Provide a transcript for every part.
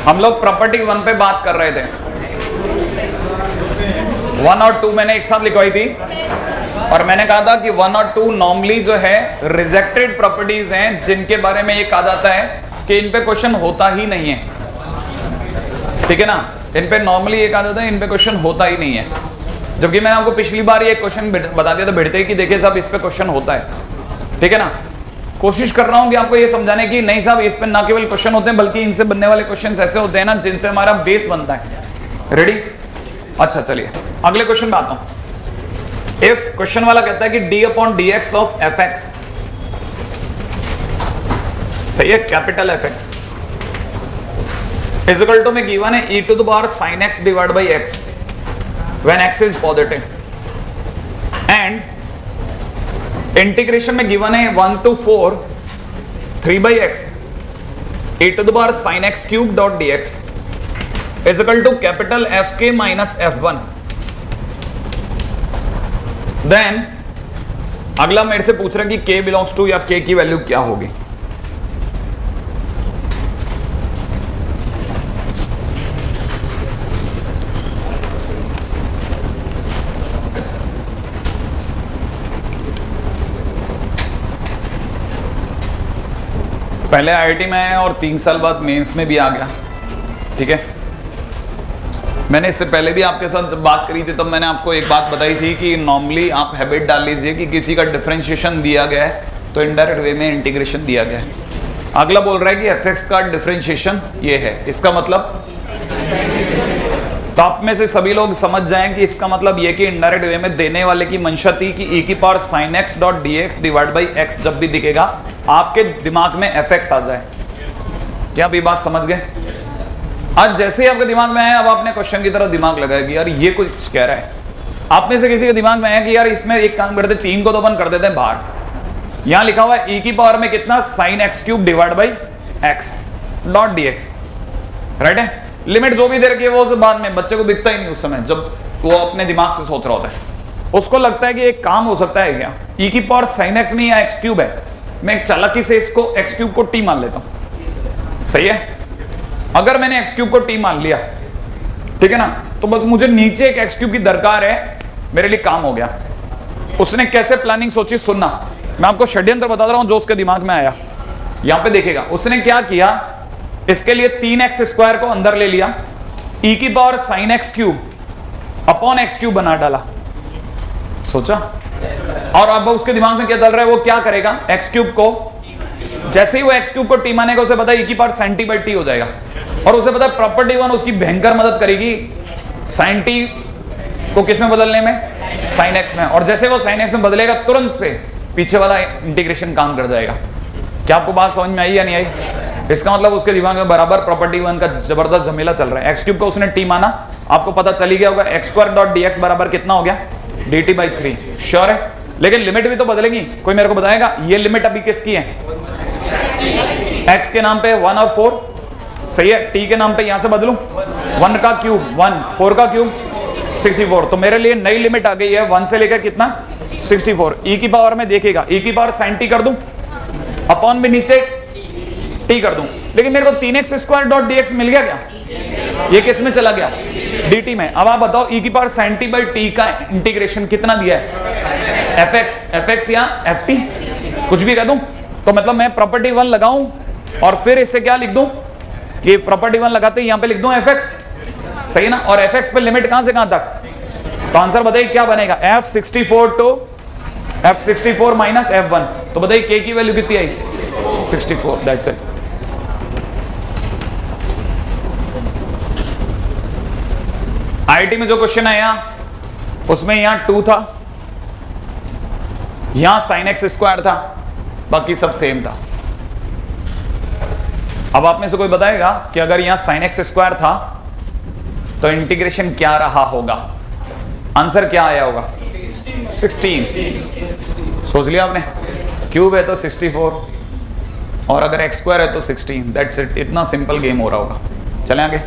हम लोग प्रॉपर्टी 1 पे बात कर रहे थे। 1 और 2 मैंने एक साथ लिखवाई थी और मैंने कहा था कि 1 और 2 नॉर्मली जो है रिजेक्टेड प्रॉपर्टीज हैं, जिनके बारे में ये कहा जाता है कि इन पे क्वेश्चन होता ही नहीं है। ठीक है ना, इन पे नॉर्मली ये कहा जाता है इन पे क्वेश्चन होता ही नहीं है। जबकि मैंने आपको पिछली बार ये क्वेश्चन बता दिया था भिड़ते कि देखिए साहब इस पे क्वेश्चन होता है। ठीक है ना, कोशिश कर रहा हूं कि आपको ये समझाने की नहीं साहब इस पे ना केवल क्वेश्चन होते हैं बल्कि इनसे बनने वाले क्वेश्चन ऐसे होते हैं ना जिनसे हमारा बेस बनता है। रेडी? अच्छा चलिए अगले क्वेश्चन पे आता हूं। इफ क्वेश्चन वाला कहता है कि d upon dx of fx, सही है, capital fx is equal to में गिवन है e to the power sin x divide by x when x is positive and integration में गिवन है 1 to 4 3 by x e to the power sin x cube dot dx is equal to capital Fk minus F1। Then अगला मेरे से पूछ रहा है कि k belongs to या k की वैल्यू क्या होगी। पहले आईआईटी में आया और 3 साल बाद मेंस में भी आ गया। ठीक है, मैंने इससे पहले भी आपके साथ जब बात करी थी तब मैंने आपको एक बात बताई थी कि नॉर्मली आप हैबिट डाल लीजिए कि किसी का डिफरेंशिएशन दिया गया है तो इनडायरेक्ट वे में इंटीग्रेशन दिया गया है। अगला बोल रहा है कि एफ एक्स का डिफरेंशिएशन ये है, इसका मतलब तो आप में से सभी लोग समझ जाएं कि इसका मतलब ये कि इनडायरेक्ट वे में देने वाले की मंशा थी कि e की power sin x dot dx divide by x जब भी दिखेगा आपके दिमाग में fx आ जाए। क्या आप ये बात समझ गए? आज जैसे ही आपके दिमाग में आया अब आपने क्वेश्चन की तरफ दिमाग लगाया कि यार ये कुछ कह रहा है। आप में से किसी के दिमाग में आया कि यार इसमें एक काम करते 3 को तो अपन कर देते हैं बाहर। यहां लिखा हुआ है e की पावर में कितना sin x cube divide by x dot dx, right है। लिमिट जो भी दे रखी है वो बाद में बच्चे को दिखता ही नहीं उस समय जब वो अपने दिमाग से सोच रहा होता है। उसको लगता है कि एक काम हो सकता है क्या, e की पावर sin x नहीं या x क्यूब है, मैं एक चालाकी से इसको x क्यूब को t मान लेता हूं। सही है, अगर मैंने x क्यूब को t मान लिया, ठीक है ना, तो बस मुझे नीचे एक x क्यूब की दरकार है, मेरे लिए काम हो गया। उसने कैसे प्लानिंग सोची सुनना, मैं आपको षड्यंत्र बता रहा हूं जो उसके दिमाग में आया। यहां पे देखिएगा उसने क्या किया, इसके लिए 3x स्क्वायर को अंदर ले लिया, e की power sin x cube upon x cube बना डाला। सोचा, और अब उसके दिमाग में क्या चल रहा है, वो क्या करेगा, x क्यूब को जैसे ही वो x क्यूब को t मानेगा उसे पता है e की power sin t by t हो जाएगा। और उसे पता है प्रॉपर्टी 1 उसकी भयंकर मदद करेगी sin t को किस में बदलने में, sin x में। और जैसे वो sin x में बदलेगा तुरंत से पीछे वाला इंटीग्रेशन काम कर जाएगा। क्या आपको बात समझ में आई या नहीं आई? इसका मतलब उसके दिमाग में बराबर प्रॉपर्टी 1 का जबरदस्त झमेला चल रहा है। x क्यूब को उसने t माना, आपको पता चली गया होगा x स्क्वायर डॉट dx बराबर कितना हो गया, dt बाई 3। श्योर है? लेकिन लिमिट भी तो बदलेगी, कोई मेरे को बताएगा ये लिमिट अभी किसकी है? x के नाम पे 1 और 4, सही है, t के नाम पे यहां से बदलूं 1 का क्यूब 1, 4 का क्यूब 64। तो मेरे लिए नई लिमिट आ गई है 1 से लेकर कितना 64। e की पावर में देखिएगा e की पावर sin t कर दूं, अपॉन में नीचे t कर दूं, लेकिन मेरे को 3x स्क्वायर डॉट dx मिल गया क्या? ये किस में चला गया, dt में। अब आप बताओ e की power sin t by t का इंटीग्रेशन कितना दिया है, fx या ft, कुछ भी कह दूं। तो मतलब मैं प्रॉपर्टी 1 लगाऊं और फिर इससे क्या लिख दूं कि प्रॉपर्टी 1 लगाते ही यहां पे लिख दूं fx, सही ना। और fx पे लिमिट कहां से कहां तक, तो आंसर बताइए क्या बनेगा, f64 to f64 minus f1। तो बताइए k की वैल्यू कितनी आई, 64, दैट्स इट। आईआईटी में जो क्वेश्चन आया उसमें यहां 2 था, यहां sin x स्क्वायर था, बाकी सब सेम था। अब आप में से कोई बताएगा कि अगर यहां sin x स्क्वायर था तो इंटीग्रेशन क्या रहा होगा, आंसर क्या आया होगा, 16। सोच लिया आपने, क्यूब है तो 64 और अगर x स्क्वायर है तो 16, दैट्स इट। इतना सिंपल गेम हो रहा होगा। चलें आगे।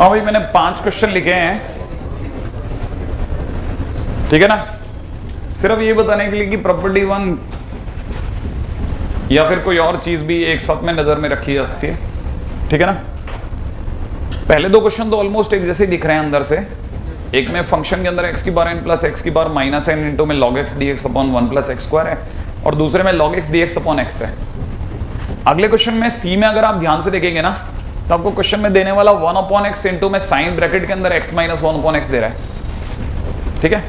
हाँ भाई, मैंने 5 क्वेश्चन लिखे हैं, ठीक है ना, सिर्फ ये बताने के लिए कि प्रॉपर्टी 1 या फिर कोई और चीज भी एक साथ में नजर में रखी जा सकती है, ठीक है ना। पहले 2 क्वेश्चन तो ऑलमोस्ट एक जैसे दिख रहे हैं अंदर से। एक में फंक्शन के अंदर x की बार n प्लस एक्स की बार माइनस एन इंटू में log x dx upon 1 plus x square है, और दूसरे में log x dx upon x है। अगले क्वेश्चन में c में अगर आप ध्यान से देखेंगे ना, तो आपको क्वेश्चन में देने वाला 1 अपॉन एक्स इंटू में साइन ब्रैकेट के अंदर x माइनस 1 अपॉन एक्स दे रहा है, ठीक है।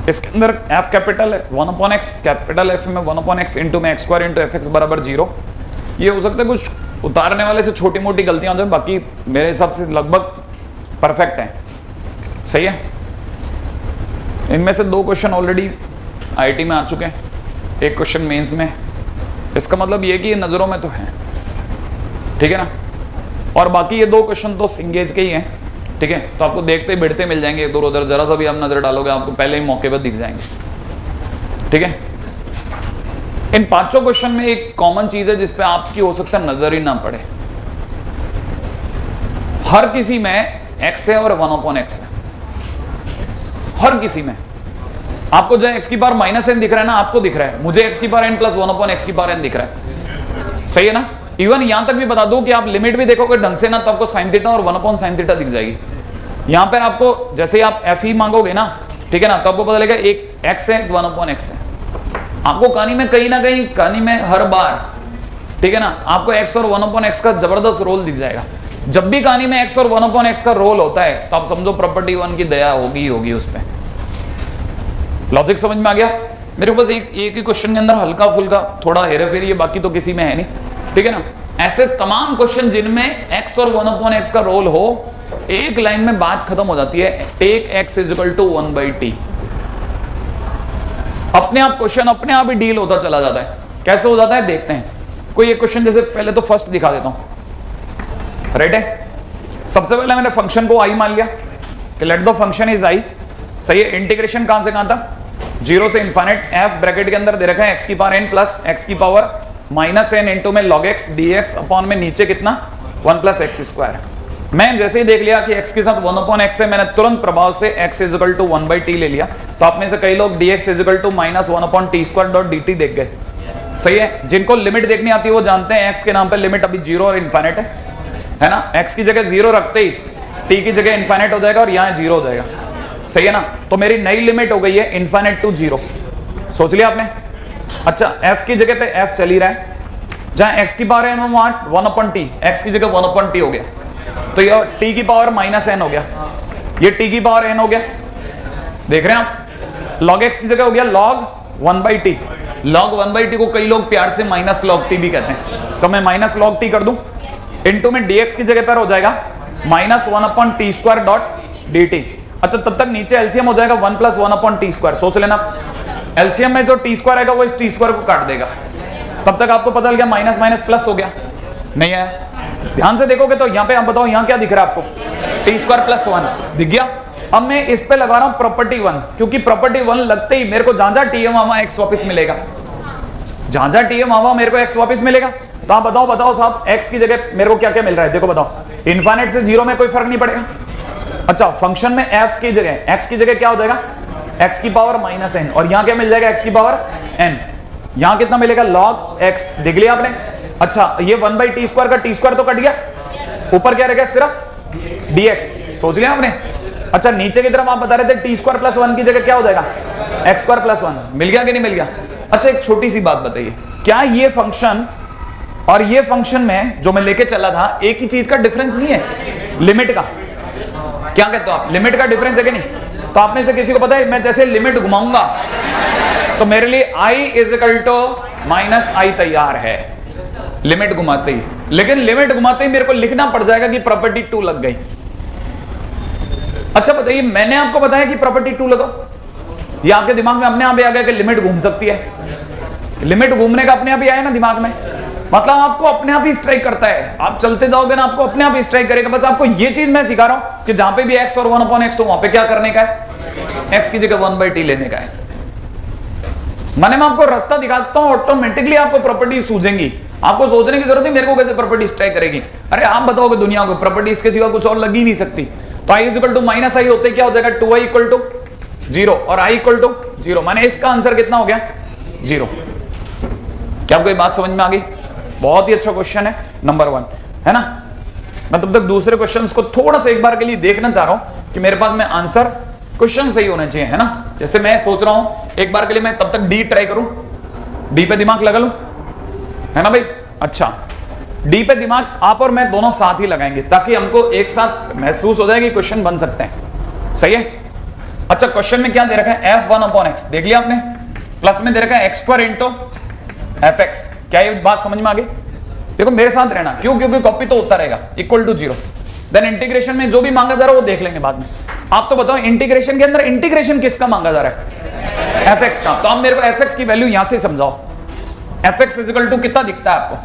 इसके अंदर f कैपिटल है, 1 अपॉन एक्स, कैपिटल f में 1 अपॉन एक्स इंटू में x square into F X बराबर 0। ये हो सकता है कुछ उतारने वाले से छोटी मोटी गलतियां हो जाए, बाकी मेरे हिसाब से लगभग परफेक्ट है, सही है। इनमें से 2 क्वेश्चन ऑलरेडी आईआईटी में आ चुके हैं, एक क्वेश्चन मेंस में। इसका मतलब ये कि ये नजरों में तो है, ठीक है ना, और बाकी ये 2 क्वेश्चन तो सिंगेज के ही हैं, ठीक है। तो आपको देखते बिड़ते मिल जाएंगे इधर उधर, जरा सा भी आप नजर डालोगे आपको पहले ही मौके पर दिख जाएंगे, ठीक है। इन 5 क्वेश्चन में एक कॉमन चीज है जिसपे आपकी हो सकता है नजर ही ना पड़े। हर किसी में x है और 1 अपॉन एक्स है, हर किसी में। आपको जो x की बार माइनस एन दिख रहा है ना, आपको दिख रहा है, मुझे x की बार n प्लस 1 अपॉन एक्स की बार n दिख रहा है, सही है ना। इवन यहां तक भी बता दूं कि आप लिमिट भी देखोगे ढंग से ना, तो आपको साइन थीटा और 1 अपॉन साइन थीटा दिख जाएगी। यहां पर आपको जैसे ही आप एफ ही मांगोगे ना, ठीक है ना, तो आपको पता लगेगा एक x है, 1 अपॉन एक्स है। आपको कहानी में कहीं ना कहीं, कहानी में हर बार, ठीक है ना, आपको x और 1 अपॉन एक्स का जबरदस्त रोल दिख जाएगा। जब भी कहानी में x और 1 अपॉन एक्स का रोल होता है, तो आप समझो प्रॉपर्टी 1 की दया होगी उस पर। लॉजिक समझ में आ गया? मेरे पास एक ही क्वेश्चन के अंदर हल्का फुल्का थोड़ा हेरा फेरी है, बाकी तो किसी में है नहीं, ठीक है ना। ऐसे तमाम क्वेश्चन जिनमें x और 1 अपॉन एक्स का रोल हो, एक लाइन में बात खत्म हो जाती है, take x is equal to 1/t। अपने आप क्वेश्चन अपने आप ही डील होता चला जाता है। कैसे हो जाता है देखते हैं। कोई एक क्वेश्चन जैसे पहले तो फर्स्ट दिखा देता हूं, राइट है। सबसे पहले मैंने फंक्शन को i मान लिया कि let the function is i, सही है। इंटीग्रेशन कहां से कहां था, 0 से इनफाइनाइट, f ब्रैकेट के अंदर दे रखा है x की पावर n प्लस x की पावर माइनस n इंटू में log x dx अपॉन में नीचे कितना 1 प्लस एक्स स्क्वायर। मैं जैसे ही देख लिया कि x के साथ 1 अपॉन एक्स है, मैंने तुरंत प्रभाव से x is equal to 1/t ले लिया। तो आप में से कई लोग dx is equal to minus 1 upon T square dot dt देख गए, सही है। जिनको लिमिट देखनी आती है वो जानते हैं x के नाम पे लिमिट अभी 0 और इनफाइनाइट है ना। x की जगह 0 रखते ही t की जगह इनफाइनाइट हो जाएगा और यहाँ 0 हो जाएगा, सही है ना। तो मेरी नई लिमिट हो गई है इनफाइनाइट टू 0, सोच लिया आपने। अच्छा, f की जगह पे f चल ही रहा है, जहां x की पावर है 1 अपॉन टी, x की जगह 1 अपॉन टी हो गया, तो ये t की पावर माइनस n हो गया, ये t की पावर n हो गया, देख रहे हैं आप। log x की जगह हो गया log 1/t। log 1/t को कई लोग प्यार से माइनस log t भी कहते हैं, तो मैं माइनस log t कर दूं, इनटू में dx की जगह पर हो जाएगा minus 1 upon T square dot dt। अच्छा, तब तक नीचे एलसीएम हो जाएगा 1 प्लस 1 अपॉन टी स्क्वायर। सोच लेना, एलसीएम में जो टी स्क्वायर आएगा वो इस टी स्क्वायर को काट देगा। तब तक आपको पता लग गया माइनस माइनस प्लस हो गया, नहीं आया। ध्यान से देखोगे तो यहाँ पे आप बताओ, यहाँ क्या दिख रहा है आपको, टी स्क्वायर प्लस 1 दिख गया। अब मैं इस पे लगा रहा हूं प्रॉपर्टी 1, क्योंकि प्रॉपर्टी 1 लगते ही मेरे को जहां जहां टीएम आवा एक्स वापस मिलेगा, जहां जहां टीएम आवा मेरे को एक्स वापस मिलेगा। तो आप बताओ साहब, एक्स की जगह मेरे को क्या क्या मिल रहा है, देखो बताओ। इनफाइनाइट से 0 में कोई फर्क नहीं पड़ेगा। अच्छा, फंक्शन में f की जगह x की जगह क्या हो जाएगा, x की पावर माइनस n, और यहाँ क्या मिल जाएगा, x की पावर n। यहाँ कितना मिलेगा, log x, देख लिया आपने। अच्छा, ये 1/t स्क्वायर का t स्क्वायर तो कट गया, ऊपर क्या रहेगा, सिर्फ dx, सोच लिया आपने। अच्छा, नीचे की तरफ आप बता रहे थे t स्क्वायर प्लस 1 की जगह क्या हो जाएगा, x स्क्वायर प्लस 1, मिल गया कि नहीं मिल गया। अच्छा, एक छोटी सी बात बताइए, क्या ये फंक्शन और ये फंक्शन में जो मैं लेके चला था एक ही चीज का डिफरेंस नहीं है, लिमिट का। क्या कहते हो आप, लिमिट का डिफरेंस है कि नहीं। तो आप में से किसी को पता है, मैं जैसे लिमिट घुमाऊंगा तो मेरे लिए i is equal to minus I तैयार है, लिमिट घुमाते ही। लेकिन लिमिट घुमाते ही मेरे को लिखना पड़ जाएगा कि प्रॉपर्टी 2 लग गई। अच्छा बताइए, मैंने आपको बताया कि प्रॉपर्टी 2 लगा, ये आपके दिमाग में अपने आप ही आ गया कि लिमिट घूम सकती है। लिमिट घूमने का अपने आप ही आया ना दिमाग में, मतलब आपको अपने आप ही स्ट्राइक करता है। आप चलते जाओगे ना, आपको अपने आप ही स्ट्राइक करेगा। बस आपको ये चीज मैं सिखा रहा हूं कि जहां पे भी x और 1 अपॉन एक्स हो, वहां पे क्या करने का है, x की जगह 1/t लेने का है। मैंने मैं आपको रास्ता दिखा सकता हूं, ऑटोमेटिकली आपको प्रॉपर्टीज सूझेंगी, आपको सोचने की जरूरत नहीं मेरे को कैसे प्रॉपर्टीज तय करेगी। अरे आप बताओगे दुनिया को प्रॉपर्टीज के सिवा कुछ और लग ही नहीं सकती। तो आई इक्वल टू माइनस आई होते क्या हो जाएगा, 2i इक्वल टू 0 और i इक्वल टू 0। माने इसका आंसर कितना हो गया, 0। क्या आपको ये बात समझ में आ गई? बहुत ही अच्छा क्वेश्चन है नंबर 1, है ना। मैं तब तक दूसरे क्वेश्चंस को थोड़ा सा एक बार के लिए देखना चाह रहा हूं कि मेरे पास में आंसर क्वेश्चन सही होने चाहिए, है ना। जैसे मैं सोच रहा हूं एक बार के लिए मैं तब तक डी ट्राई करूं, डी पे दिमाग लगा लूं, है ना भाई। अच्छा, डी पे दिमाग आप और मैं दोनों साथ ही लगाएंगे ताकि हमको एक साथ महसूस हो जाए कि क्वेश्चन बन सकते हैं। सही है। अच्छा, क्वेश्चन में क्या दे रखा है, f1/x देख लिया आपने, प्लस में दे रखा है x² इंटू fx। क्या ये बात समझ में आ गई? देखो मेरे साथ रहना, क्यों? क्योंकि कॉपी तो होता रहेगा, इक्वल टू 0। देन इंटीग्रेशन में जो भी मांगा जा रहा है वो देख लेंगे बाद में। आप तो बताओ इंटीग्रेशन के अंदर इंटीग्रेशन किसका मांगा जा रहा है, fx का। तो आप मेरे को fx की वैल्यू यहां से समझाओ। fx इक्वल टू कितना दिखता है आपको?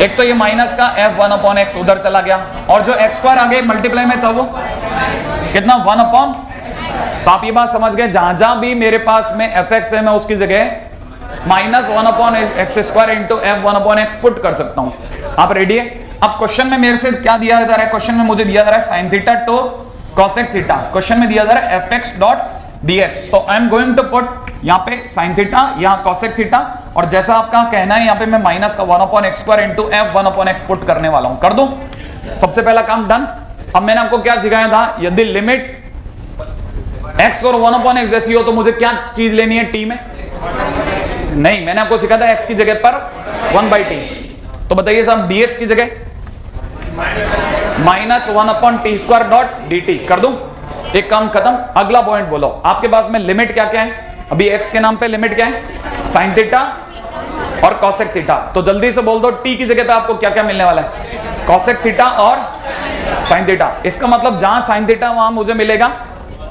एक तो ये माइनस का f1/x उधर चला गया, और जो x² आगे मल्टीप्लाई में था वो कितना, 1/। तो आप ये बात समझ गए, जहां जहां भी मेरे पास में fx है मैं उसकी जगह -1/x² इंटू f1/x पुट कर सकता हूं। आप रेडी है? अब क्वेश्चन में मेरे से क्या दिया जा रहा है, क्वेश्चन में मुझे दिया जा रहा है sin theta to cosec theta, question में दिया जा रहा है fx.dx। तो I am going to put यहाँ पे sin थीटा, यहाँ cosec थीटा, और जैसा आपका कहना है यहाँ पे मैं माइनस का 1/x² इंटू f1/x पुट करने वाला हूं। कर दूं? सबसे पहला काम डन। अब मैंने आपको क्या सिखाया था, यदि लिमिट x और 1/x जैसी हो तो मुझे क्या चीज लेनी है, t में? नहीं, मैंने आपको सिखाया था x की जगह पर 1/t। तो बताइए साहब dx की जगह -1/t².dt कर दूं? एक काम खत्म। अगला पॉइंट बोलो, आपके पास में लिमिट क्या क्या है? अभी x के नाम पे लिमिट क्या है, sin थीटा और cosec थीटा। तो जल्दी से बोल दो t की जगह पे आपको क्या क्या मिलने वाला है, cosec थीटा और sin थीटा। इसका मतलब जहां sin थीटा वहां मुझे मिलेगा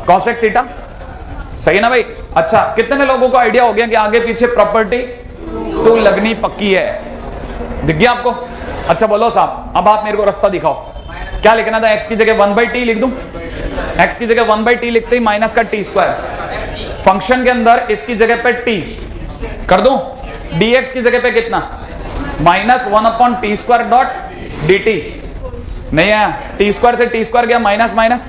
cosec थीटा। सही है ना भाई? अच्छा, कितने लोगों को आइडिया हो गया कि आगे पीछे प्रॉपर्टी 2 लगनी पक्की है? दिख गया आपको? अच्छा बोलो साहब, अब आप मेरे को रास्ता दिखाओ। क्या लिखना था, x की जगह 1/t लिख दूं? x की जगह 1/t लिखते ही माइनस का t², फंक्शन के अंदर इसकी जगह पे t कर दूं, dx की जगह पे कितना, -1/t².dt। नहीं है, t² से t² गया, माइनस माइनस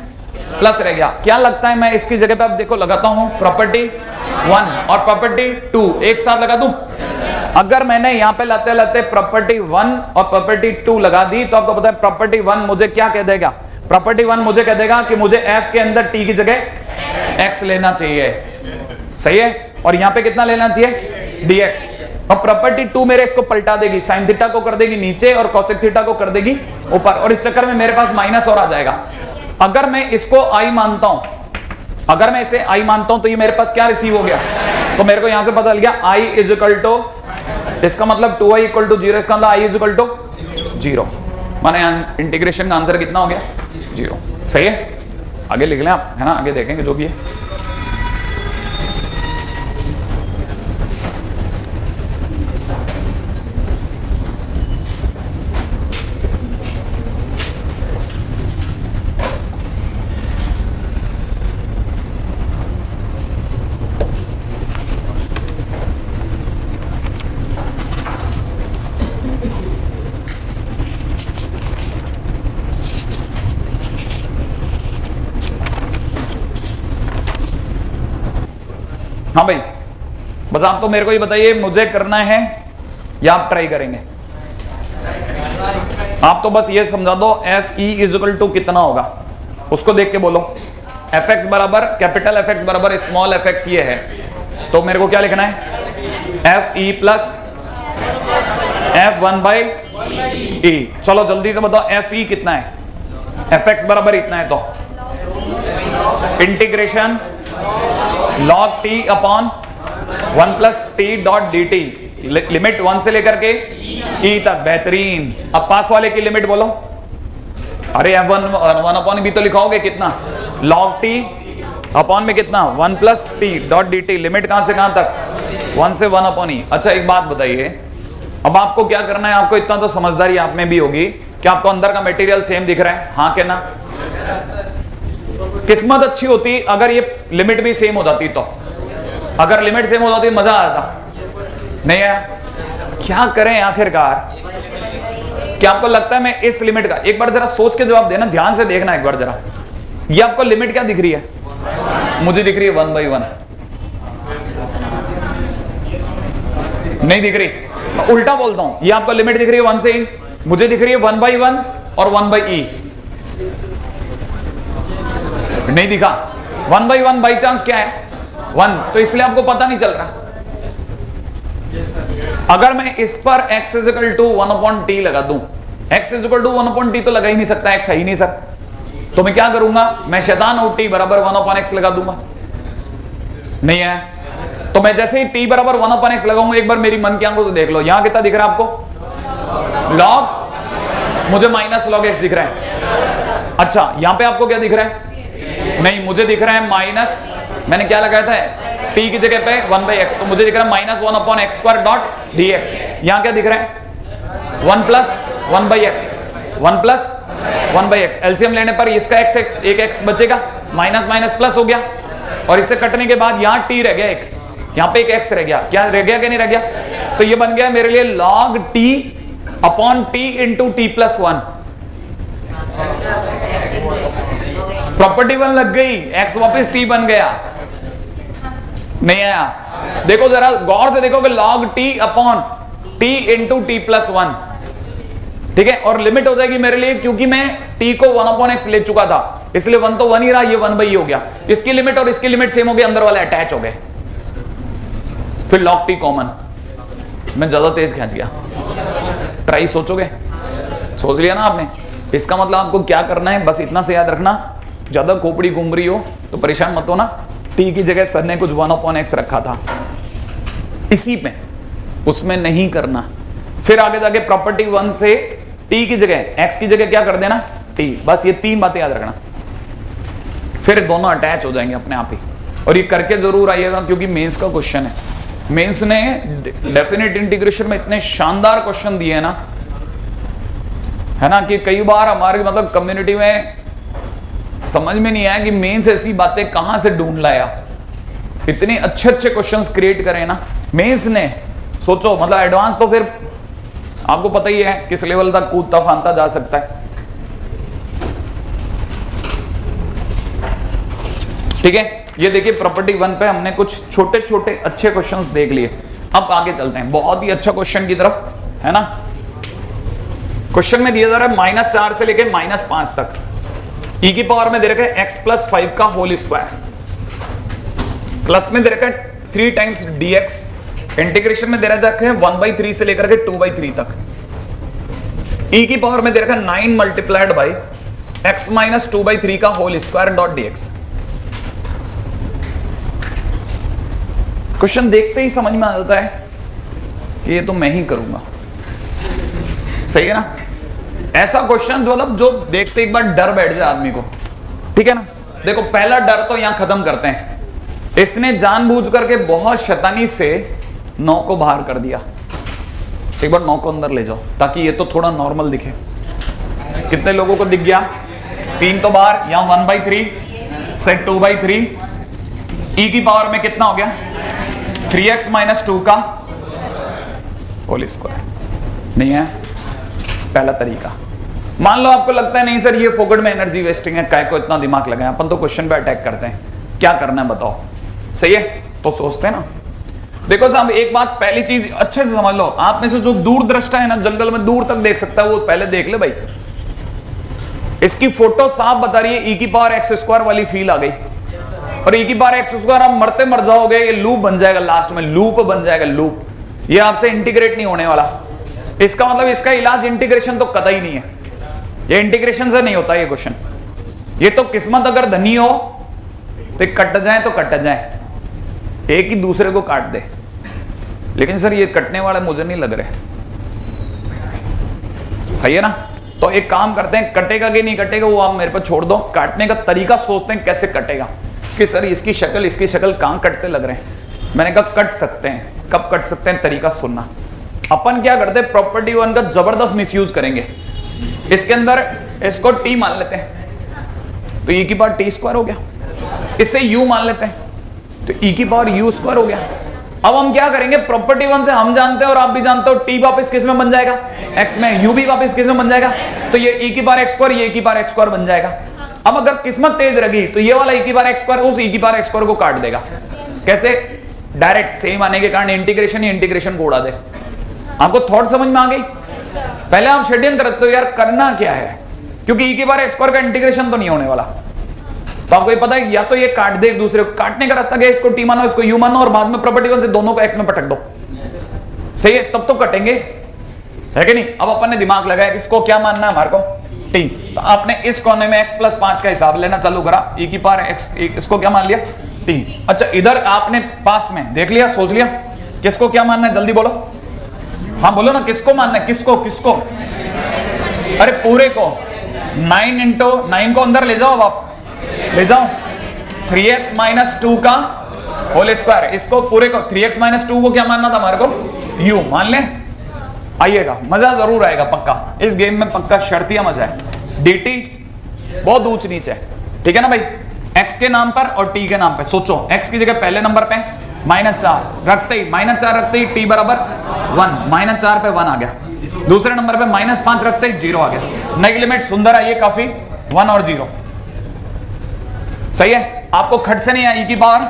प्लस रह गया। क्या लगता है मैं इसकी जगह पे अब देखो लगाता हूं प्रॉपर्टी 1 और प्रॉपर्टी 2 एक साथ लगा दूं। अगर मैंने यहां पे लाते लाते प्रॉपर्टी 1 और प्रॉपर्टी 2 लगा दी तो आपको पता है प्रॉपर्टी 1 मुझे क्या कह देगा, प्रॉपर्टी 1 मुझे कह देगा कि मुझे f के अंदर t की जगह x लेना चाहिए। सही है। और यहां पे कितना लेना चाहिए, dx। और प्रॉपर्टी 2 मेरे इसको पलटा देगी, sin थीटा को कर देगी नीचे और cosec थीटा को कर देगी ऊपर, और इस चक्कर में मेरे पास माइनस और आ जाएगा। अगर मैं इसको i मानता हूं, अगर मैं इसे i मानता हूं तो ये मेरे पास क्या रिसीव हो गया, तो मेरे को यहां से पता चल गया i इज इक्वल टू, इसका मतलब 2i इक्वल टू 0, इसका मतलब i इज इक्वल टू 0। माने इंटीग्रेशन का आंसर कितना हो गया, 0। सही है। आगे लिख लें आप, है ना, आगे देखेंगे जो भी है। हाँ भाई, बस आप तो मेरे को ये बताइए मुझे करना है या आप ट्राई करेंगे? आप तो बस ये समझा दो F E is equal to कितना होगा, उसको देख के बोलो। एफ एक्स बराबर कैपिटल एफ एक्स बराबर स्मॉल एफ एक्स ये है, तो मेरे को क्या लिखना है, F E plus F 1/e। चलो जल्दी से बताओ एफ ई कितना है, एफ एक्स बराबर इतना है, तो integration log t upon 1 plus T dot D T, limit 1 से लेकर के e तक। बेहतरीन। अब पास वाले की लिमिट बोलो। अरे f1 अपॉन भी तो लिखाओगे कितना, log t अपॉन में कितना 1 plus T dot D T, limit कहां से कहां तक, 1 से 1 अपॉन e। अच्छा एक बात बताइए, अब आपको क्या करना है, आपको इतना तो समझदारी आप में भी होगी कि आपको अंदर का मटेरियल सेम दिख रहा है, हाँ के ना? किस्मत अच्छी होती अगर ये लिमिट भी सेम हो जाती तो, अगर लिमिट सेम हो जाती मजा आता नहीं आया। क्या करें आखिरकार? क्या आपको लगता है मैं इस लिमिट का, एक बार जरा सोच के जवाब देना, ध्यान से देखना एक बार जरा, ये आपको लिमिट क्या दिख रही है? मुझे दिख रही है 1/1, नहीं दिख रही, मैं उल्टा बोलता हूं, ये आपको लिमिट दिख रही है 1 से e, मुझे दिख रही है 1/1 और 1/e, नहीं दिखा। 1/1 बाई चांस क्या है? 1, तो इसलिए आपको पता नहीं चल रहा। अगर मैं इस पर x = 1/t लगा दूं, x = 1/t तो लगा ही नहीं सकता, x है ही नहीं सर, तो मैं क्या करूंगा? मैं शैतान हूं, t बराबर 1/x लगा दूंगा, नहीं है? तो मैं जैसे ही t बराबर 1/x लगाऊंगा, एक बार मेरी मन की आंखों से देख लो, यहां कितना दिख रहा है आपको? log, मुझे माइनस log x दिख रहा है। अच्छा, यहां पे आपको क्या दिख रहा है? नहीं, मुझे दिख रहा है माइनस, मैंने क्या लगाया था? t की जगह पे 1/x, तो मुझे दिख रहा है -1/x² dx। यहां क्या दिख रहा है? 1 + 1/x, 1 + 1/x। एलसीएम लेने पर इसका x एक x बचेगा, माइनस माइनस प्लस हो गया, और इससे कटने के बाद यहां t रह गया एक, यहां पे एक x रह गया, क्या रह गया कि नहीं रह गया? तो ये बन गया मेरे लिए log t/t × t+1। प्रॉपर्टी 1 लग गई, x वापस t बन गया, नहीं आया? देखो जरा गौर से देखो कि log t/t × t+1, ठीक है, और लिमिट हो जाएगी मेरे लिए, क्योंकि मैं t को 1/x ले चुका था, इसलिए 1 तो 1 ही रहा, ये 1/e हो गया। इसकी लिमिट और इसकी लिमिट सेम हो गई, अंदर वाले अटैच हो गए, फिर log t कॉमन। मैं ज्यादा तेज खींच गया, ट्राई सोचोगे? सोच लिया ना आपने? इसका मतलब आपको क्या करना है, बस इतना से याद रखना, ज्यादा खोपड़ी घूम रही हो तो परेशान मत होना, t की जगह सर ने कुछ 1/x रखा था इसी में, उसमें नहीं करना। फिर आगे जाके प्रॉपर्टी 1 से t की जगह x की जगह क्या कर देना? t, बस ये 3 बातें याद रखना, फिर दोनों अटैच हो जाएंगे अपने आप ही। और ये करके जरूर आइएगा, क्योंकि मेंस का क्वेश्चन है। मेंस ने डेफिनेट इंटीग्रेशन में इतने शानदार क्वेश्चन दिए हैं ना, है ना, कि कई बार हमारे मतलब कम्युनिटी में समझ में नहीं आया कि मेंस ऐसी बातें कहां से ढूंढ लाया, इतने अच्छे अच्छे क्वेश्चंस क्रिएट करे ना मेंस ने। सोचो, मतलब एडवांस तो फिर आपको पता ही है किस लेवल तक कूदता फांदता जा सकता है, ठीक है। ये देखिए प्रॉपर्टी 1 पे हमने कुछ छोटे छोटे अच्छे क्वेश्चंस देख लिए। अब आगे चलते हैं बहुत ही अच्छा क्वेश्चन की तरफ, है ना। क्वेश्चन में दिया जा रहा है -4 से लेके -5 तक, e की पावर में दे रखा है x + 5 का होल स्क्वायर, प्लस में दे रखा है 3 टाइम्स dx, इंटीग्रेशन में दे रखा है 1/3 से लेकर के 2/3 तक, e की पावर में दे रखा है 9 × x - 2/3 का होल स्क्वायर .dx। क्वेश्चन देखते ही समझ में आ जाता है कि ये तो मैं ही करूंगा, सही है ना। ऐसा क्वेश्चन मतलब जो देखते एक बार डर बैठ जाए आदमी को, ठीक है ना। देखो पहला डर तो यहां खत्म करते हैं, इसने जानबूझ करके बहुत शैतानी से 9 को बाहर कर दिया। एक बार 9 को अंदर ले जाओ ताकि ये तो थोड़ा नॉर्मल दिखे। कितने लोगों को दिख गया? 3 तो बाहर, यहां 1/3 से 2/3, e की पावर में कितना हो गया? 3x - 2 का होल स्क्वायर। नहीं है पहला तरीका। मान लो आपको लगता है नहीं सर ये फोकट में एनर्जी वेस्टिंग है, काय को इतना दिमाग लगाए, अपन तो क्वेश्चन पे अटैक करते हैं, क्या करना है बताओ, सही है तो सोचते हैं ना। देखो साहब एक बात, पहली चीज अच्छे से समझ लो, आप में से जो दूरदृष्टा है ना, जंगल में दूर तक देख सकता है, वो पहले देख ले भाई। इसकी फोटो साफ बता रही है, e की पावर x² वाली फील आ गई, और e की पावर x² आप मरते मर जाओगे, ये लूप बन जाएगा, लास्ट में लूप बन जाएगा, लूप, ये आपसे इंटीग्रेट नहीं होने वाला। इसका मतलब इसका इलाज इंटीग्रेशन तो कतई नहीं है, ये इंटीग्रेशन से नहीं होता ये क्वेश्चन। ये तो किस्मत अगर धनी हो तो कट जाए तो कट जाए, एक ही दूसरे को काट दे, लेकिन सर ये कटने वाले मुझे नहीं लग रहे, सही है ना। तो एक काम करते हैं, कटेगा कि नहीं कटेगा वो आप मेरे पर छोड़ दो, काटने का तरीका सोचते हैं कैसे कटेगा, कि सर इसकी शक्ल कहां कटते लग रहे हैं। मैंने कहा कट सकते हैं, कब कट सकते हैं तरीका सुनना। अपन क्या करते हैं, प्रॉपर्टी 1 का जबरदस्त मिसयूज करेंगे। इसके अंदर इसको t मान लेते हैं, तो e की पावर t² हो गया, इससे u मान लेते हैं, तो e की पावर u स्क्वायर हो गया। अब हम क्या करेंगे, प्रॉपर्टी 1 से हम जानते हैं और आप भी जानते हो, t वापस किस में बन जाएगा, x में, u भी वापस किस में बन जाएगा, तो ये e की पावर x स्क्वायर, ये e की पावर x स्क्वायर बन जाएगा। अब अगर किस्मत तेज रही तो ये वाला e की पावर x स्क्वायर उस e की पावर x स्क्वायर को काट देगा। कैसे, डायरेक्ट सेम आने के कारण इंटीग्रेशन ही इंटीग्रेशन को उड़ा दे। आपको थॉट समझ में आ गई? पहले आप षड्यंत्र रखते हो यार करना क्या है, क्योंकि e की पावर x स्क्वायर का इंटीग्रेशन तो नहीं होने वाला। तो आपको ये पता है, या तो ये काट दे एक दूसरे को, काटने का रास्ता क्या है, इसको t मानो इसको u मानो और बाद में प्रॉपर्टी 1 से दोनों को x में पटक दो। सही है, तब तो कटेंगे, है कि नहीं। अब अपन ने दिमाग लगाया इसको क्या मानना है हमारे को, t। तो आपने इस कोने में x + 5 का हिसाब लेना चालू करा, e की पावर x, इसको क्या मान लिया, t। अच्छा, इधर आपने पास में देख लिया, सोच लिया किसको क्या मानना है, जल्दी बोलो। हाँ बोलो ना, किसको मानना है, किसको किसको, अरे पूरे को। 9 × 9 को अंदर ले जाओ, आप ले जाओ, 3x - 2 का होल स्क्वायर, इसको पूरे को 3x - 2 को क्या मानना था हमारे को, u मान ले। आइएगा, मजा जरूर आएगा पक्का इस गेम में, पक्का शर्तिया मजा है। dt बहुत ऊंच नीच है, ठीक है ना भाई, x के नाम पर और t के नाम पे। सोचो x की जगह पहले नंबर पे -4 रखते ही, -4 रखते ही t बराबर 1, -4 पे 1 आ गया। दूसरे नंबर पे -5 रखते ही 0 आ गया। नई लिमिट सुंदर आई है काफी, 1 और 0। सही है, आपको खट से नहीं आया, e की पावर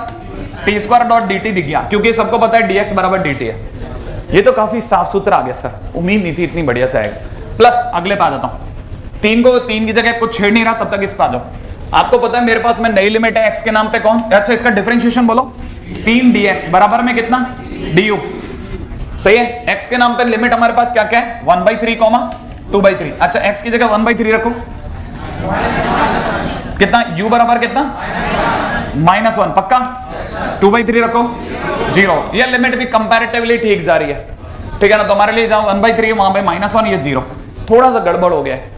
t² दिख गया, क्योंकि सबको पता है dx बराबर dt है। ये तो काफी साफ सुथरा आ गया सर, उम्मीद नहीं थी इतनी बढ़िया से आएगा। प्लस अगले पे आ जाता हूं, 3 की जगह कुछ छेड़ नहीं रहा, तब तक इस पे आ जाओ। आपको पता है मेरे पास में नई लिमिट है x के नाम पे कौन, अच्छा इसका डिफरेंशिएशन बोलो, 3dx बराबर में कितना, du। सही है, x के नाम पे लिमिट हमारे पास क्या क्या है, 1/3, 2/3। अच्छा x की जगह 1/3 रखो, कितना, u बराबर कितना, -1 पक्का, 2/3 रखो 0। ये लिमिट भी कंपैरेटिवली ठीक जा रही है, ठीक है ना। तो हमारे लिए जहां 1/3 वहां पे -1, ये 0, थोड़ा सा गड़बड़ हो गया है।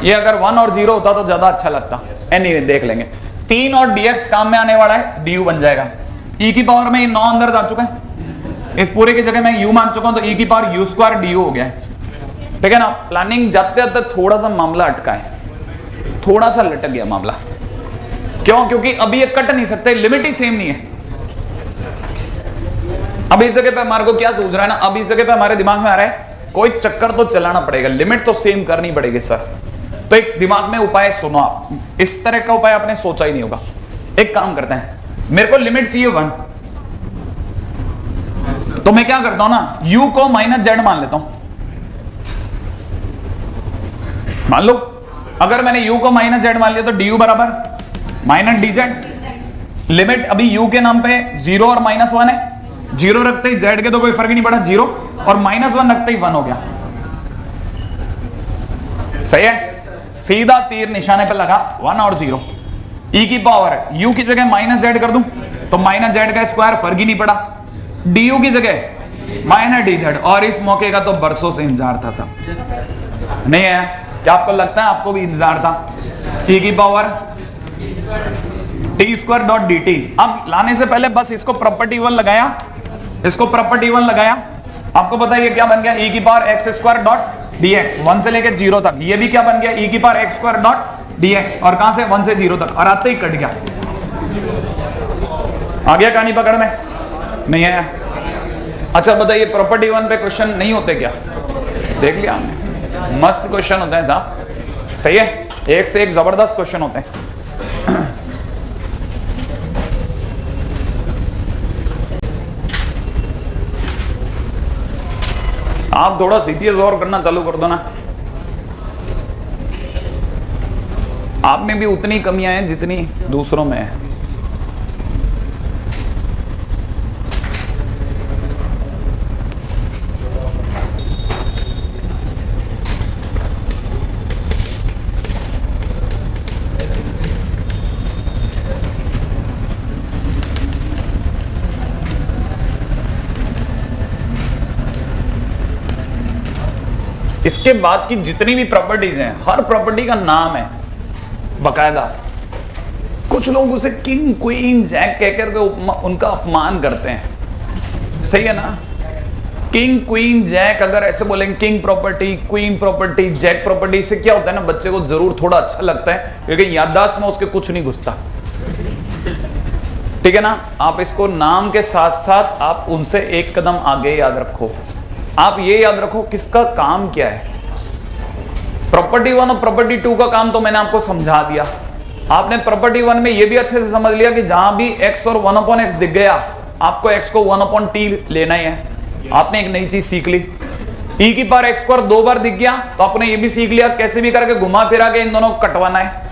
ये अगर 1 और 0 होता तो ज्यादा अच्छा लगता। एनीवे देख लेंगे। 3 और dx काम में आने वाला है, du बन जाएगा। e की पावर में ये 9 अंदर जा चुका है, इस पूरे की जगह मैं u मान चुका हूं, तो e की पावर u² du हो गया है, ठीक है ना। प्लानिंग जाते जाते थोड़ा सा मामला अटका है, थोड़ा सा लटक गया मामला। क्यों, क्योंकि अभी ये कट नहीं सकते, लिमिट ही सेम नहीं है। अब इस जगह पे हमारे को क्या सूझ रहा है ना, अब इस जगह पे हमारे दिमाग में आ रहा है कोई चक्कर तो चलाना पड़ेगा, लिमिट तो सेम करनी पड़ेगी सर। तो एक दिमाग में उपाय सुनो आप, इस तरह का उपाय आपने सोचा ही नहीं होगा। एक काम करते हैं, मेरे को लिमिट चाहिए 1, तो मैं क्या करता हूं ना, u को -z मान लेता हूं। मान लो अगर मैंने u को -z मान लिया तो du बराबर -dz। लिमिट अभी u के नाम पे 0 और -1 है, 0 रखते ही z के तो कोई फर्क ही नहीं पड़ा, 0 और -1 रखते ही 1 हो गया। सही है, सीधा तीर निशाने पे लगा, 1 और 0। e की पावर u की जगह -z कर दूं तो -z का स्क्वायर, फर्क ही नहीं पड़ा। du की जगह -dz, और इस मौके का तो बरसों से इंतजार था सब, नहीं है क्या आपको लगता है आपको भी इंतजार था। e की पावर t² dt। अब लाने से पहले बस इसको प्रॉपर्टी 1 लगाया, इसको प्रॉपर्टी 1 लगाया, आपको पता है ये क्या बन गया, e की पावर x² dx, 1 से लेकर 0 तक। ये भी क्या बन गया, e की पावर x² dx, और कहां से 1 से 0 तक, और आते ही कट गया। आ गया कहानी पकड़ में, नहीं आया। अच्छा बताइए, प्रॉपर्टी 1 पे क्वेश्चन नहीं होते क्या, देख लिया हमने, मस्त क्वेश्चन होते हैं साहब। सही है, एक से एक जबरदस्त क्वेश्चन होते हैं। आप थोड़ा सीपीएस और करना चालू कर दो ना। आप में भी उतनी कमियां हैं जितनी दूसरों में है। इसके बाद की जितनी भी प्रॉपर्टीज हैं, हर प्रॉपर्टी का नाम है बकायदा। कुछ लोग उसे किंग, क्वीन, जैक कहकर के उनका अपमान करते हैं, सही है ना। किंग, क्वीन, जैक अगर ऐसे बोलेंगे, king property, queen property, jack property, से क्या होता है ना, बच्चे को जरूर थोड़ा अच्छा लगता है, क्योंकि याददाश्त में उसके कुछ नहीं घुसता। ठीक है ना। आप इसको नाम के साथ साथ आप उनसे एक कदम आगे याद रखो। आप ये याद रखो किसका काम क्या है। प्रॉपर्टी 1 और प्रॉपर्टी 2 का काम तो मैंने आपको समझा दिया। आपने प्रॉपर्टी 1 में ये भी अच्छे से समझ लिया कि जहां भी x और 1/x दिख गया आपको x को 1/t लेना ही है। आपने एक नई चीज सीख ली। e की पावर x² 2 बार दिख गया तो आपने ये भी सीख लिया कैसे भी करके घुमा फिरा के इन दोनों को कटवाना है।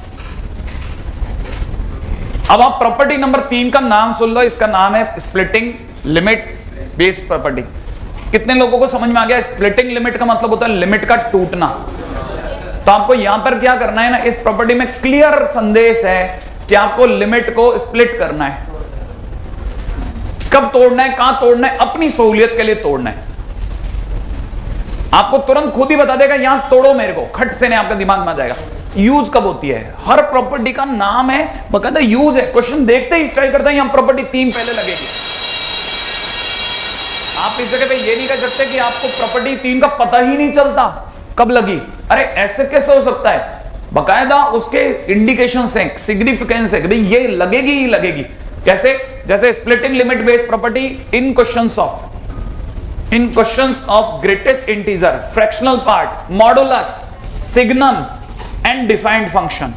अब आप प्रॉपर्टी नंबर 3 का नाम सुन लो, इसका नाम है स्प्लिटिंग लिमिट बेस्ड प्रॉपर्टी। कितने लोगों को समझ में आ गया? स्प्लिटिंग लिमिट का मतलब होता है लिमिट का टूटना। तो आपको यहां पर क्या करना है ना, इस प्रॉपर्टी में क्लियर संदेश है कि आपको लिमिट को स्प्लिट करना है। कब तोड़ना है, कहां तोड़ना है, अपनी सहूलियत के लिए तोड़ना है। आपको तुरंत खुद ही बता देगा यहां तोड़ो मेरे को, खट से नहीं आपका दिमाग में आ जाएगा। यूज कब होती है? हर प्रॉपर्टी का नाम है, बकायदा यूज है। क्वेश्चन देखते ही स्ट्राइक करता है यहां प्रॉपर्टी 3 पहले लगेगी। आप इस जगह पे ये नहीं कह सकते कि आपको प्रॉपर्टी 3 का पता ही नहीं चलता कब लगी। अरे ऐसे कैसे हो सकता है? बकायदा उसके इंडिकेशंस हैं, सिग्निफिकेंस है कि भाई ये लगेगी ही लगेगी। कैसे? जैसे splitting limit based property in questions of greatest integer, fractional part, modulus, signum and defined function.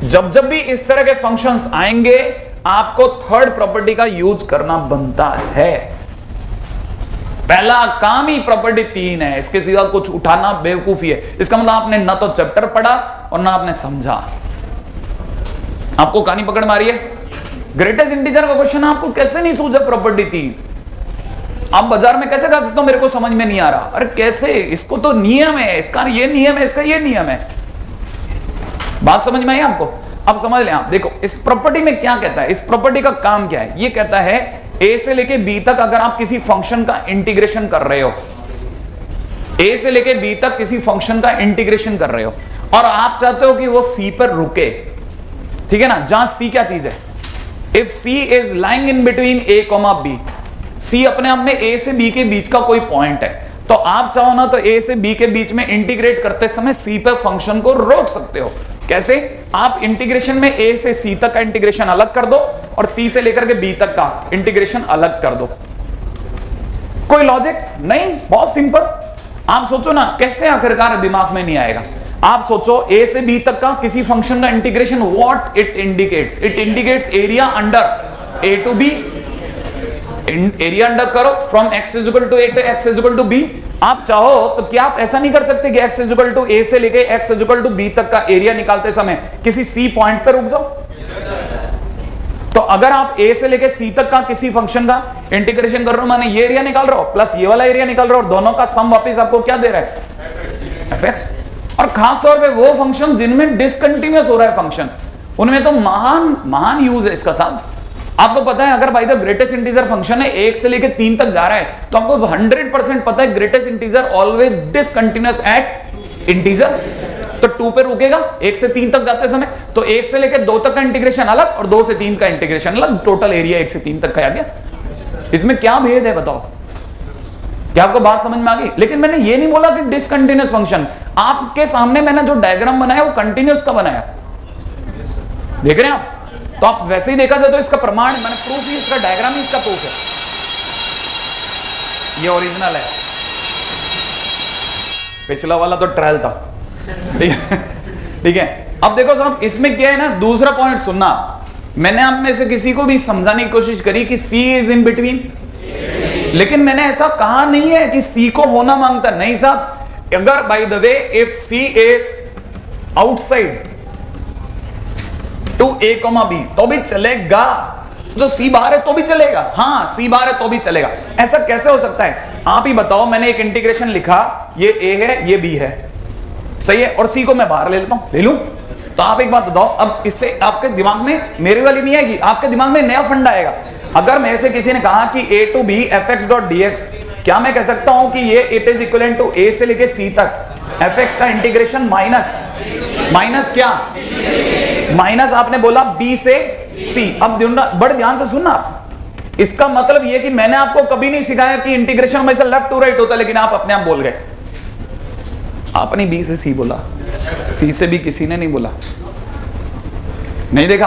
जब जब भी इस तरह के फंक्शंस आएंगे आपको थर्ड प्रॉपर्टी का यूज करना बनता है। पहला काम ही प्रॉपर्टी 3 है, इसके सिवा कुछ उठाना बेवकूफी है। इसका मतलब आपने ना तो चैप्टर पढ़ा और ना आपने समझा। आपको कहानी पकड़ मारी है। ग्रेटेस्ट इंटीजर का क्वेश्चन आपको कैसे नहीं सूझा प्रॉपर्टी 3? आप बाजार में कैसे कह सकते हो मेरे को समझ में नहीं आ रहा? अरे कैसे, इसको तो नियम है, इसका ये नियम है, इसका ये नियम है। बात समझ में आई आपको? अब समझ लें आप। देखो इस प्रॉपर्टी में क्या कहता है, इस प्रॉपर्टी का काम क्या है। ये कहता है a से लेके b तक अगर आप किसी फंक्शन का इंटीग्रेशन कर रहे हो, a से लेके b तक किसी फंक्शन का इंटीग्रेशन कर रहे हो और आप चाहते हो कि वो c पर रुके, ठीक है ना। जहां c क्या चीज है, if c is lying in between a, b, c अपने आप में a से b के बीच का कोई पॉइंट है, तो आप चाहो ना तो a से b के बीच में इंटीग्रेट करते समय c पर फंक्शन को रोक सकते हो। कैसे? आप इंटीग्रेशन में a से c तक का इंटीग्रेशन अलग कर दो और c से लेकर के b तक का इंटीग्रेशन अलग कर दो। कोई लॉजिक नहीं, बहुत सिंपल। आप सोचो ना कैसे, आखिरकार दिमाग में नहीं आएगा। आप सोचो a से b तक का किसी फंक्शन का integration, what it indicates? It indicates area under a to b। Area under करो from x is equal to a to x is equal to b। आप चाहो तो क्या आप ऐसा नहीं कर सकते कि x is equal to a से लेके x is equal to b तक का एरिया निकालते समय किसी c पॉइंट पर रुक जाओ? तो अगर आप a से लेके c तक का किसी फंक्शन का इंटीग्रेशन कर रहे हो, माने ये एरिया निकाल रहे हो प्लस ये वाला एरिया निकाल रहे हो, और दोनों का सम वापस आपको क्या दे रहा है? fx। और खास तौर पे वो फंक्शन जिनमें डिसकंटिन्यूअस हो रहा है फंक्शन, उनमें तो महान यूज है इसका साहब। आपको पता है अगर by the greatest integer function है 1 से लेके 3 तक जा रहा है तो आपको 100% पता है greatest integer always discontinuous at integer. तो 2 पे रुकेगा 1 से 3 तक जाते समय, तो 1 से लेके 2 तक का इंटीग्रेशन अलग और 2 से 3 का इंटीग्रेशन अलग, टोटल एरिया 1 से 3 तक का आ गया। इसमें क्या भेद है बताओ? क्या आपको बात समझ में आ गई? लेकिन मैंने ये नहीं बोला कि डिसकंटिन्यूअस फंक्शन। आपके सामने मैंने जो डायग्राम बनाया वो कंटिन्यूअस का बनाया, देख रहे हैं आप? तो आप वैसे ही देखा जाए तो इसका प्रमाण, मैंने प्रूफ ही, इसका डायग्राम ही इसका प्रूफ है। ये ओरिजिनल है, पिछला वाला तो ट्रायल था। ठीक है। अब देखो साहब इसमें क्या है ना, दूसरा पॉइंट सुनना। मैंने आप में से किसी को भी समझाने की कोशिश करी कि C इज इन बिटवीन, लेकिन मैंने ऐसा कहा नहीं है कि C को होना मांगता नहीं साहब। अगर by the way if C is outside to a, b तो भी चलेगा। जो C बाहर है तो भी चलेगा। हाँ C बाहर है तो भी चलेगा। ऐसा कैसे हो सकता है? आप ही बताओ। मैंने एक इंटीग्रेशन लिखा, ये a है ये b है, सही है, और C को मैं बाहर ले लेता हूं, ले लूं। तो आप एक बात बताओ, अब इससे आपके दिमाग में, मेरी वाली नहीं आएगी, आपके दिमाग में नया फंडा आएगा। अगर मेरे से किसी ने कहा कि a to b fx dot dx, क्या मैं कह सकता हूं कि ये it is equivalent to a से लेके c तक fx का इंटीग्रेशन माइनस क्या? माइनस आपने बोला b से c। अब बड़े ध्यान से सुनना। इसका मतलब यह कि मैंने आपको कभी नहीं सिखाया कि इंटीग्रेशन हमेशा लेफ्ट टू राइट होता, लेकिन आप अपने आप बोल गए। आपने b से c बोला, c से b किसी ने नहीं बोला, नहीं देखा?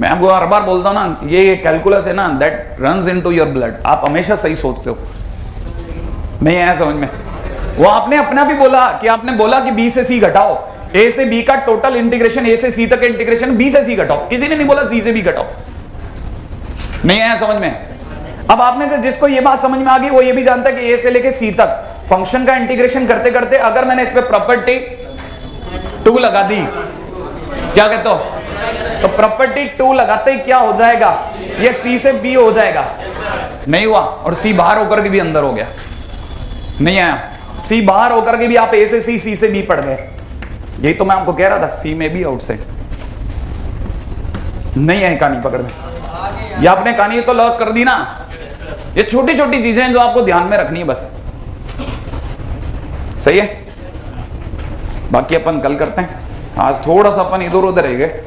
मैं आपको हर बार बोलता हूं ना, ये कैलकुलस है ना, that runs into your blood. आप हमेशा सही सोचते हो, नहीं आया समझ में? वो आपने अपना भी बोला कि आपने बोला कि बी से सी घटाओ, ए से बी का टोटल इंटीग्रेशन, ए से सी तक इंटीग्रेशन बी से सी घटाओ, किसी ने नहीं बोला सी से बी घटाओ। नहीं आया समझ में? अब आप में से जिसको ये बात समझ में आ गई वो ये भी जानता है कि ए से लेके सी तक फंक्शन का इंटीग्रेशन करते करते अगर मैंने इस पे प्रॉपर्टी 2 लगा दी, क्या कहते हो? तो प्रॉपर्टी 2 लगाते ही क्या हो जाएगा? ये सी से बी हो जाएगा। नहीं हुआ, और सी बाहर होकर के भी अंदर हो गया। नहीं आया? सी बाहर होकर के भी आप ए से सी से बी पढ़ गए। यही तो मैं आपको कह रहा था, सी में भी आउटसाइड। नहीं है कहानी पकड़ में, ये आपने कहानी तो लॉक कर दी ना। ये छोटी छोटी चीजें हैं जो आपको ध्यान में रखनी है बस। सही है? बाकी अपन कल करते हैं, आज थोड़ा सा अपन इधर उधर रह गए।